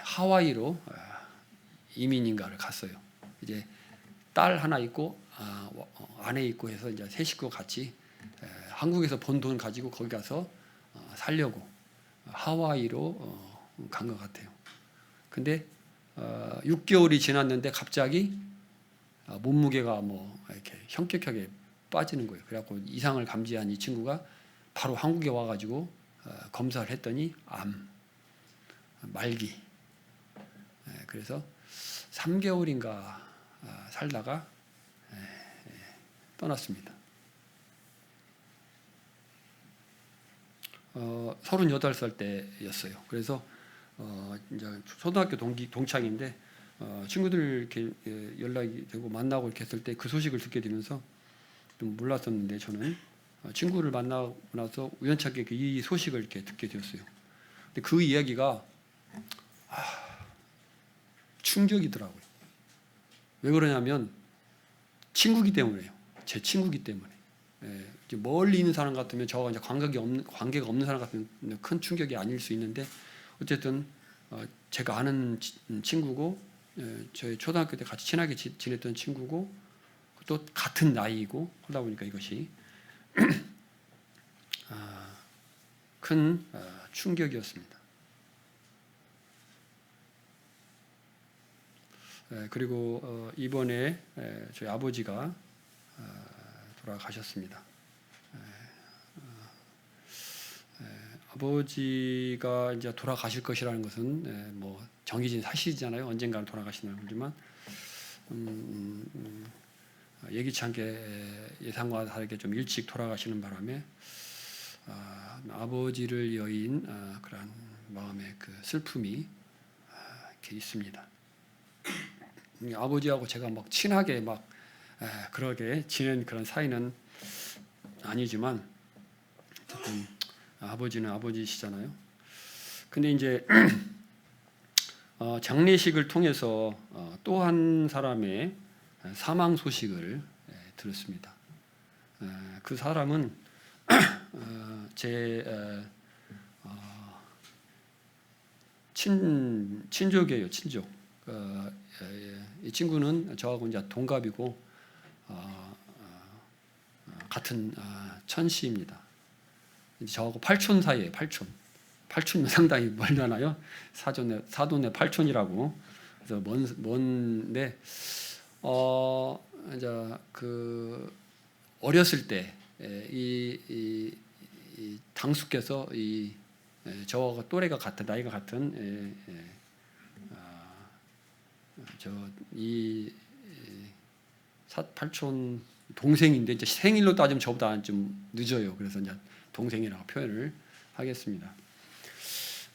하와이로 이민인가를 갔어요. 이제 딸 하나 있고 아내 있고 해서 이제 세 식구 같이 한국에서 번 돈 가지고 거기 가서 살려고 하와이로 간 것 같아요. 근데 6개월이 지났는데 갑자기 몸무게가 뭐 이렇게 현격하게 빠지는 거예요. 그래갖고 이상을 감지한 이 친구가 바로 한국에 와가지고 검사를 했더니 암, 말기. 그래서 3개월인가 살다가 떠났습니다. 38살 때였어요. 그래서 이제 초등학교 동창인데 친구들 이렇게 연락이 되고 만나고 이렇게 했을 때 그 소식을 듣게 되면서 좀 몰랐었는데 저는 친구를 만나고 나서 우연찮게 이 소식을 이렇게 듣게 되었어요. 근데 그 이야기가 충격이더라고요. 왜 그러냐면 친구기 때문에요. 제 친구기 때문에. 멀리 있는 사람 같으면 저와 이제 관계가 없는 사람 같으면 큰 충격이 아닐 수 있는데 어쨌든 제가 아는 친구고 저희 초등학교 때 같이 친하게 지냈던 친구고 또 같은 나이이고 하다 보니까 이것이 큰 충격이었습니다. 그리고 이번에 저희 아버지가 돌아가셨습니다. 아버지가 이제 돌아가실 것이라는 것은 뭐 정해진 사실이잖아요. 언젠가는 돌아가시는 거지만 예기치 않게 예상과 다르게 좀 일찍 돌아가시는 바람에 아버지를 여인 그런 마음의 그 슬픔이 이렇게 있습니다. 아버지하고 제가 막 친하게 막 그러게 지낸 그런 사이는 아니지만 어쨌든 아버지는 아버지시잖아요. 근데 이제 장례식을 통해서 또 한 사람의 사망 소식을 들었습니다. 그 사람은 제 친족이에요. 친족. 이 친구는 저하고 이제 동갑이고 같은 천씨입니다. 저하고 8촌 사이에요. 8촌. 8촌이면 상당히 멀잖아요. 사돈의 8촌이라고. 그래서 먼데 이제 그 어렸을 때 이 당수께서 저하고 또래가 같은 나이가 같은 저이 8촌 동생인데 이제 생일로 따지면 저보다 좀 늦어요. 그래서 이제 동생이라고 표현을 하겠습니다.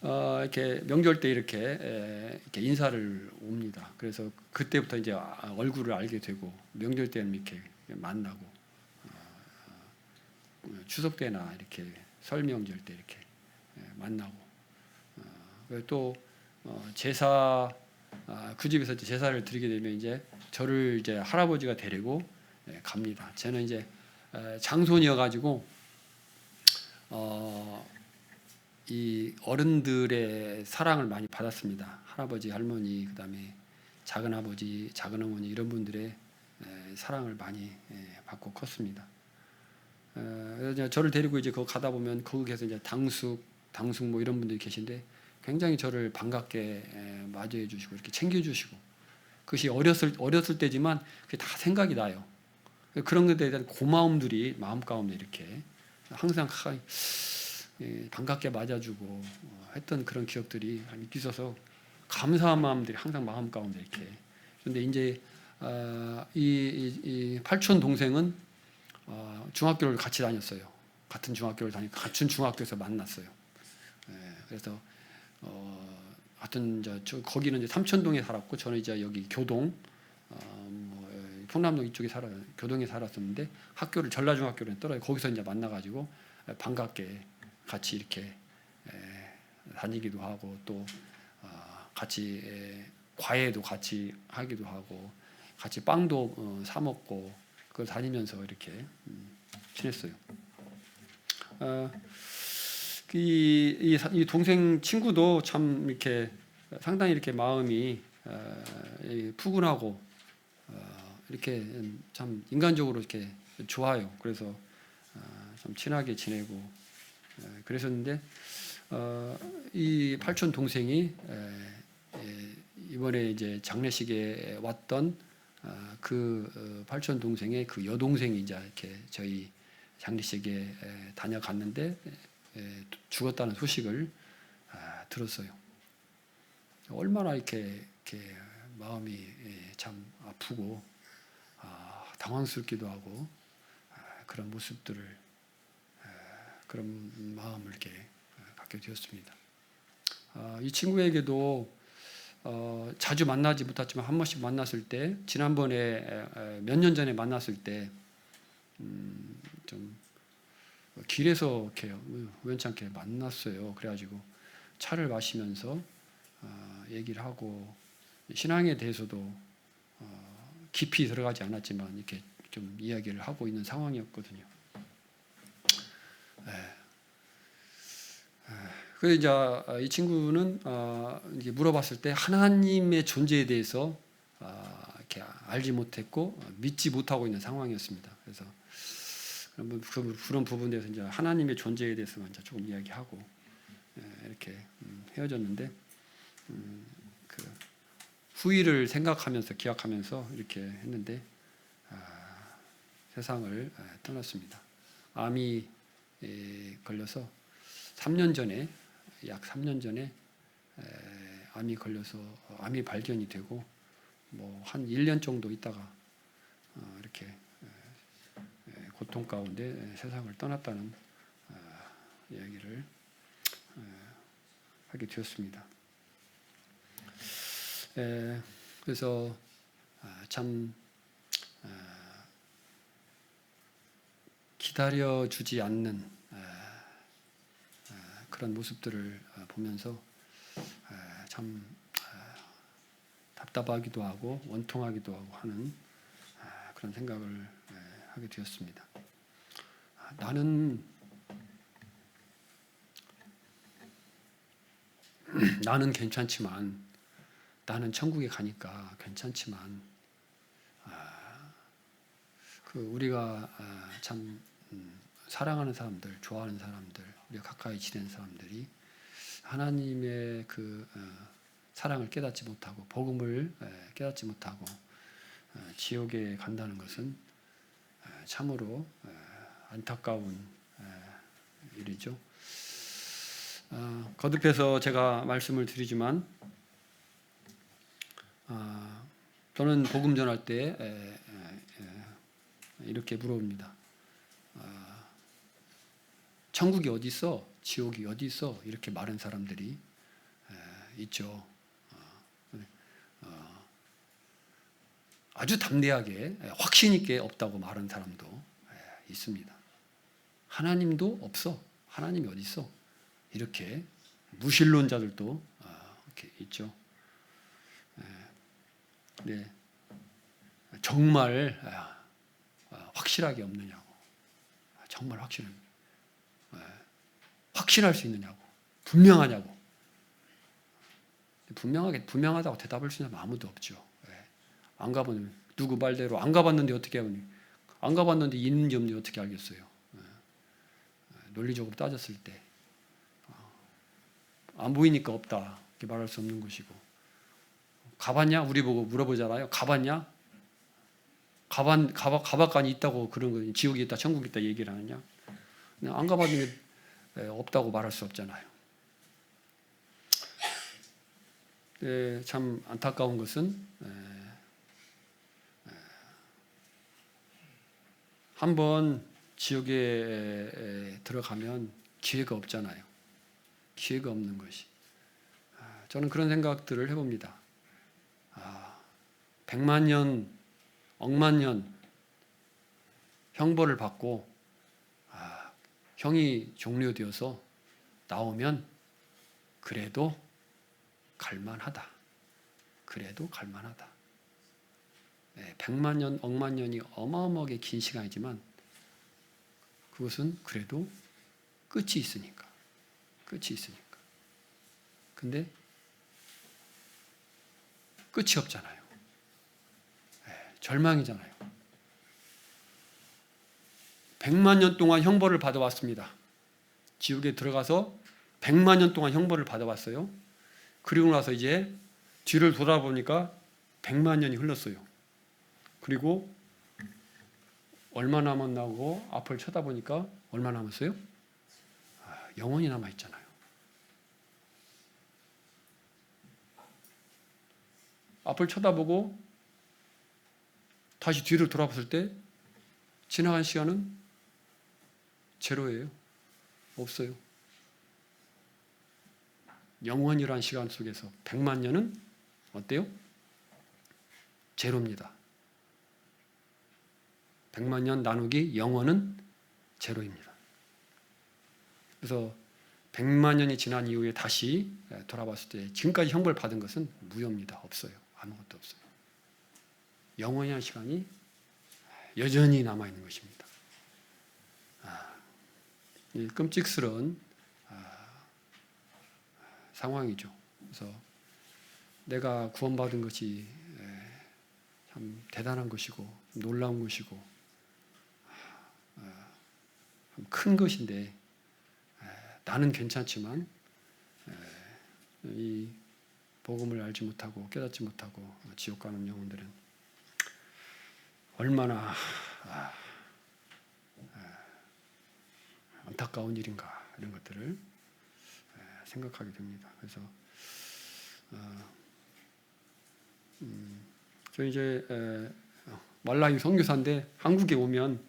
이렇게 명절 때 이렇게 인사를 옵니다. 그래서 그때부터 이제 얼굴을 알게 되고 명절 때는 이렇게 만나고 추석 때나 이렇게 설 명절 때 이렇게 만나고 또 제사 그 집에서 제사를 드리게 되면 이제 저를 이제 할아버지가 데리고 갑니다. 저는 이제 장손이어 가지고 이 어른들의 사랑을 많이 받았습니다. 할아버지, 할머니, 그다음에 작은 아버지, 작은 어머니 이런 분들의 사랑을 많이 받고 컸습니다. 그래서 저를 데리고 이제 거기 가다 보면 거기에서 이제 당숙 뭐 이런 분들이 계신데 굉장히 저를 반갑게 맞이해 주시고 이렇게 챙겨 주시고 그것이 어렸을 때지만 그게 다 생각이 나요. 그런 것에 대한 고마움들이 마음 가운데 이렇게 항상 반갑게 맞아주고 했던 그런 기억들이 있어서 감사한 마음들이 항상 마음 가운데 이렇게. 그런데 이제 이 8촌 동생은 중학교를 같이 다녔어요. 같은 중학교를 다니고 같은 중학교에서 만났어요. 그래서 하여튼 거기는 이제 삼천동에 살았고 저는 이제 여기 교동 풍남동 이쪽에 교동에 살았었는데 학교를 전라중학교를 떨어져 거기서 이제 만나가지고 반갑게 같이 이렇게 다니기도 하고 또 같이 과외도 같이 하기도 하고 같이 빵도 사 먹고 그걸 다니면서 이렇게 지냈어요. 이 동생 친구도 참 이렇게 상당히 이렇게 마음이 푸근하고 이렇게 참 인간적으로 이렇게 좋아요. 그래서 참 친하게 지내고 그랬었는데 이 8촌 동생이 이번에 이제 장례식에 왔던 그 팔촌 동생의 그 여동생이 이제 이렇게 저희 장례식에 다녀갔는데 죽었다는 소식을 들었어요. 얼마나 이렇게 마음이 참 아프고 당황스럽기도 하고 그런 모습들을 그런 마음을 이렇게 갖게 되었습니다. 이 친구에게도 자주 만나지 못했지만 한 번씩 만났을 때 지난번에 몇 년 전에 만났을 때 좀 길에서 이렇게 우연찮게 만났어요. 그래가지고 차를 마시면서 얘기를 하고 신앙에 대해서도 깊이 들어가지 않았지만 이렇게 좀 이야기를 하고 있는 상황이었거든요. 그래서 이제 이 친구는 이제 물어봤을 때 하나님의 존재에 대해서 이렇게 알지 못했고 믿지 못하고 있는 상황이었습니다. 그래서 그런 부분에 대해서 이제 하나님의 존재에 대해서만 이제 조금 이야기하고 이렇게 헤어졌는데 그 후일을 생각하면서 기약하면서 이렇게 했는데 세상을 떠났습니다. 암이 걸려서 3년 전에 약 3년 전에 암이 걸려서 암이 발견이 되고 뭐 한 1년 정도 있다가 이렇게 고통 가운데 세상을 떠났다는 이야기를 하게 되었습니다. 그래서 참 기다려주지 않는 그런 모습들을 보면서 참 답답하기도 하고 원통하기도 하고 하는 그런 생각을 하게 되었습니다. 나는 괜찮지만 나는 천국에 가니까 괜찮지만 그 우리가 참 사랑하는 사람들, 좋아하는 사람들, 우리가 가까이 지낸 사람들이 하나님의 그 사랑을 깨닫지 못하고 복음을 깨닫지 못하고 지옥에 간다는 것은 참으로 안타까운 일이죠. 거듭해서 제가 말씀을 드리지만 저는 복음 전할 때 이렇게 물어봅니다. 천국이 어디 있어? 지옥이 어디 있어? 이렇게 말하는 사람들이 있죠. 아주 담대하게 확신 있게 없다고 말하는 사람도 있습니다. 하나님도 없어. 하나님이 어디 있어? 이렇게 무신론자들도 이렇게 있죠. 네, 정말 확실하게 없느냐고. 정말 확신할 수 있느냐고. 분명하냐고. 분명하다고 대답할 수 있는 사람 아무도 없죠. 안 가보면 누구 말대로 안 가봤는데 어떻게 하니? 안 가봤는데 있는지 없는지 어떻게 알겠어요? 논리적으로 따졌을 때 안 보이니까 없다 이렇게 말할 수 없는 것이고, 가봤냐? 우리 보고 물어보잖아요. 가봤냐? 가봤간이 있다고 그런 거, 지옥이 있다, 천국이 있다 얘기를 하느냐? 안 가봤는데 없다고 말할 수 없잖아요. 참 안타까운 것은 한번 지옥에 들어가면 기회가 없잖아요. 기회가 없는 것이. 저는 그런 생각들을 해봅니다. 100만 년, 억만 년 형벌을 받고 형이 종료되어서 나오면 그래도 갈만하다. 그래도 갈만하다. 100만 년, 억만 년이 어마어마하게 긴 시간이지만 그것은 그래도 끝이 있으니까. 끝이 있으니까. 근데 끝이 없잖아요. 절망이잖아요. 100만 년 동안 형벌을 받아왔습니다. 지옥에 들어가서 100만 년 동안 형벌을 받아왔어요. 그리고 나서 이제 뒤를 돌아보니까 100만 년이 흘렀어요. 그리고 얼마 남았나고 앞을 쳐다보니까 얼마 남았어요? 영원히 남아있잖아요. 앞을 쳐다보고 다시 뒤를 돌아봤을 때 지나간 시간은 제로예요. 없어요. 영원이란 시간 속에서 100만 년은 어때요? 제로입니다. 100만 년 나누기 영원은 제로입니다. 그래서 100만 년이 지난 이후에 다시 돌아봤을 때 지금까지 형벌 받은 것은 무효입니다. 없어요. 아무것도 없어요. 영원한 시간이 여전히 남아있는 것입니다. 이 끔찍스러운 상황이죠. 그래서 내가 구원받은 것이 참 대단한 것이고 놀라운 것이고 큰 것인데 나는 괜찮지만 이 복음을 알지 못하고 깨닫지 못하고 지옥 가는 영혼들은 얼마나 안타까운 일인가 이런 것들을 생각하게 됩니다. 그래서 저 이제 말라위 선교사인데 한국에 오면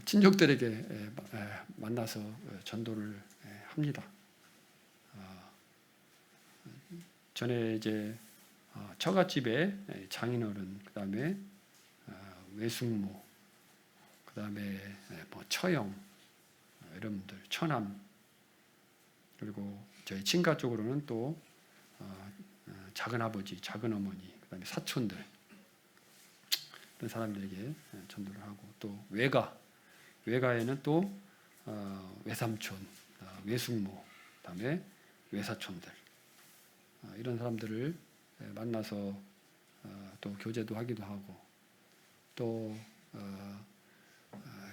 친족들에게 만나서 전도를 합니다. 전에 이제 처갓집에 장인어른, 그 다음에 외숙모, 그 다음에 뭐 처형 이런 분들, 처남, 그리고 저희 친가 쪽으로는 또 작은 아버지, 작은 어머니, 그 다음에 사촌들 이런 사람들에게 전도를 하고 또 외가에는 또 외삼촌, 외숙모, 그다음에 외사촌들 이런 사람들을 만나서 또 교제도 하기도 하고 또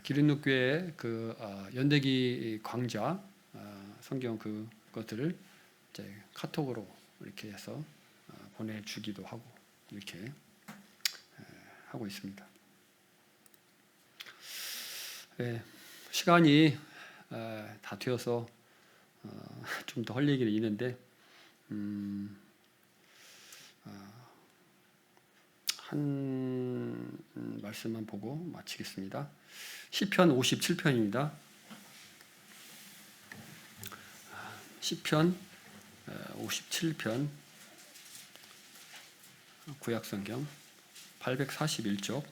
기린룩교회 그 연대기 광자 성경 그것들을 이제 카톡으로 이렇게 해서 보내주기도 하고 이렇게 하고 있습니다. 시간이 다 되어서 좀 더 할 얘기는 있는데 한 말씀만 보고 마치겠습니다. 시편 57편입니다. 시편 57편 구약성경 841쪽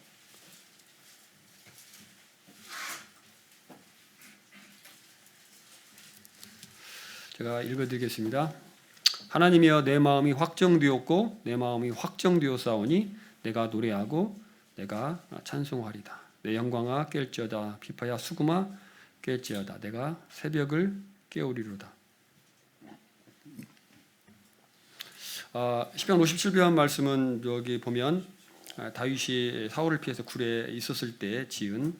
제가 읽어드리겠습니다. 하나님이여 내 마음이 확정되었고 내 마음이 확정되었사오니 내가 노래하고 내가 찬송하리다. 내 영광아 깰지어다. 비파야 수금아 깰지어다. 내가 새벽을 깨우리로다. 시편 57편 말씀은 여기 보면 다윗이 사울을 피해서 굴에 있었을 때 지은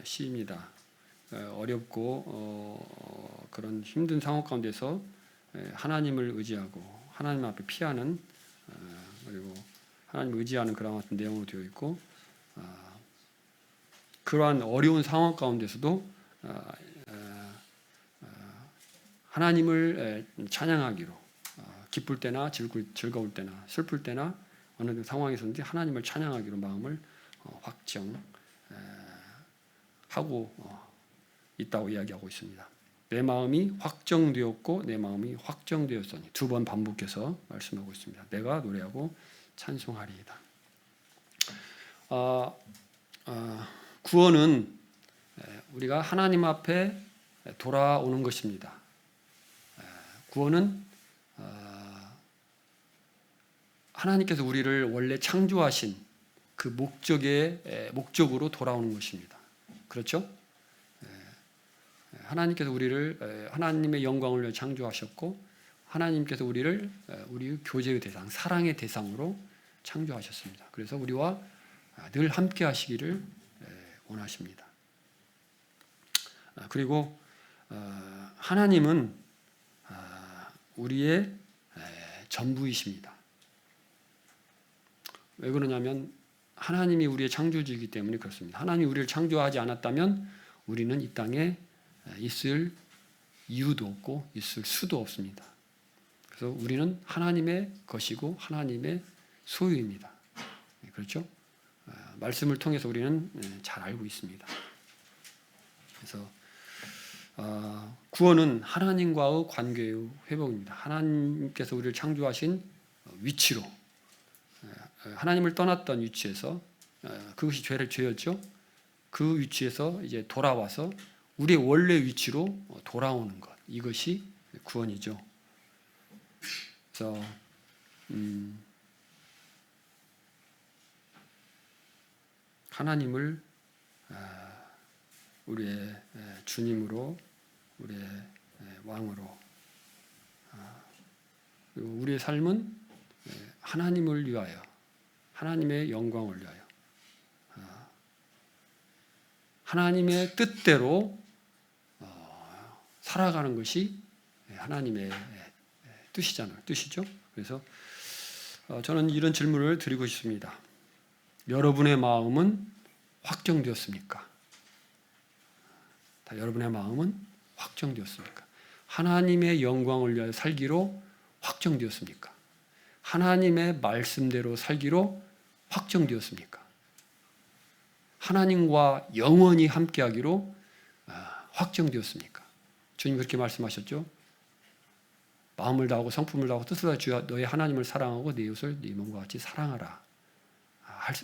시입니다. 어렵고 그런 힘든 상황 가운데서 하나님을 의지하고 하나님 앞에 피하는 그리고 하나님을 의지하는 그런 같은 내용으로 되어 있고 그러한 어려운 상황 가운데서도 하나님을 찬양하기로 기쁠 때나 즐거울 때나 슬플 때나 어느 상황에서든지 하나님을 찬양하기로 마음을 확정하고 있다고 이야기하고 있습니다. 내 마음이 확정되었고 내 마음이 확정되었으니 두 번 반복해서 말씀하고 있습니다. 내가 노래하고 찬송하리이다. 구원은 우리가 하나님 앞에 돌아오는 것입니다. 구원은 하나님께서 우리를 원래 창조하신 그 목적으로 돌아오는 것입니다. 그렇죠? 하나님께서 우리를 하나님의 영광을 위해 창조하셨고 하나님께서 우리를 우리 교제의 대상, 사랑의 대상으로 창조하셨습니다. 그래서 우리와 늘 함께 하시기를 원하십니다. 그리고 하나님은 우리의 전부이십니다. 왜 그러냐면 하나님이 우리의 창조주이기 때문에 그렇습니다. 하나님이 우리를 창조하지 않았다면 우리는 이 땅에 있을 이유도 없고 있을 수도 없습니다. 그래서 우리는 하나님의 것이고 하나님의 소유입니다. 그렇죠? 말씀을 통해서 우리는 잘 알고 있습니다. 그래서 구원은 하나님과의 관계의 회복입니다. 하나님께서 우리를 창조하신 위치로, 하나님을 떠났던 위치에서, 그것이 죄였죠. 그 위치에서 이제 돌아와서 우리의 원래 위치로 돌아오는 것, 이것이 구원이죠. 그래서 하나님을 우리의 주님으로, 우리의 왕으로, 그리고 우리의 삶은 하나님을 위하여, 하나님의 영광을 위하여, 하나님의 뜻대로 살아가는 것이 하나님의 뜻이죠. 그래서 저는 이런 질문을 드리고 싶습니다. 여러분의 마음은 확정되었습니까? 여러분의 마음은 확정되었습니까? 하나님의 영광을 위하여 살기로 확정되었습니까? 하나님의 말씀대로 살기로 확정되었습니까? 하나님과 영원히 함께하기로 확정되었습니까? 주님 그렇게 말씀하셨죠? 마음을 다하고 성품을 다하고 뜻을 다하여 주여 너의 하나님을 사랑하고 내 이웃을 네 몸과 같이 사랑하라.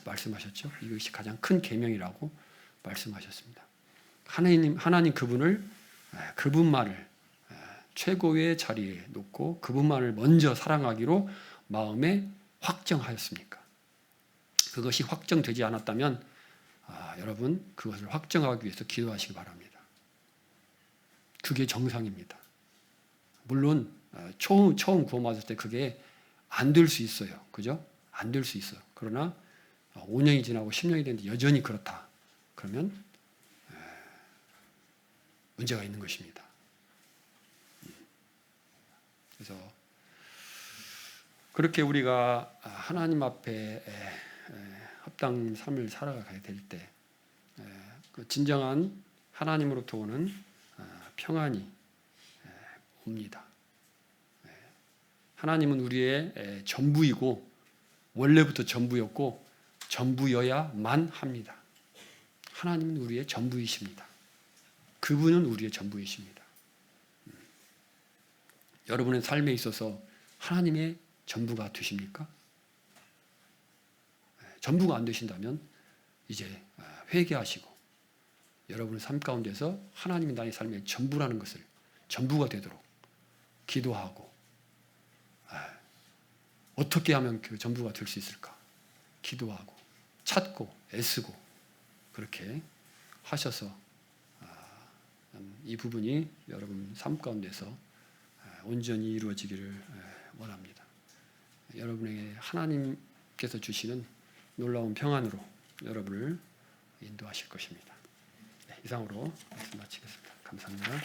말씀하셨죠? 이것이 가장 큰 계명이라고 말씀하셨습니다. 하나님 그분만을 최고의 자리에 놓고 그분만을 먼저 사랑하기로 마음에 확정하였습니까? 그것이 확정되지 않았다면 여러분 그것을 확정하기 위해서 기도하시기 바랍니다. 그게 정상입니다. 물론 처음 구원받을 때 그게 안 될 수 있어요. 그죠? 안 될 수 있어요. 그러나 5년이 지나고 10년이 됐는데 여전히 그렇다. 그러면 문제가 있는 것입니다. 그래서 그렇게 우리가 하나님 앞에 합당한 삶을 살아가야 될 때 진정한 하나님으로부터 오는 평안이 옵니다. 하나님은 우리의 전부이고 원래부터 전부였고 전부여야만 합니다. 하나님은 우리의 전부이십니다. 그분은 우리의 전부이십니다. 여러분의 삶에 있어서 하나님의 전부가 되십니까? 전부가 안 되신다면 이제 회개하시고 여러분의 삶 가운데서 하나님이 나의 삶의 전부라는 것을 전부가 되도록 기도하고 어떻게 하면 그 전부가 될 수 있을까? 기도하고 찾고 애쓰고 그렇게 하셔서 이 부분이 여러분 삶 가운데서 온전히 이루어지기를 원합니다. 여러분에게 하나님께서 주시는 놀라운 평안으로 여러분을 인도하실 것입니다. 이상으로 말씀 마치겠습니다. 감사합니다.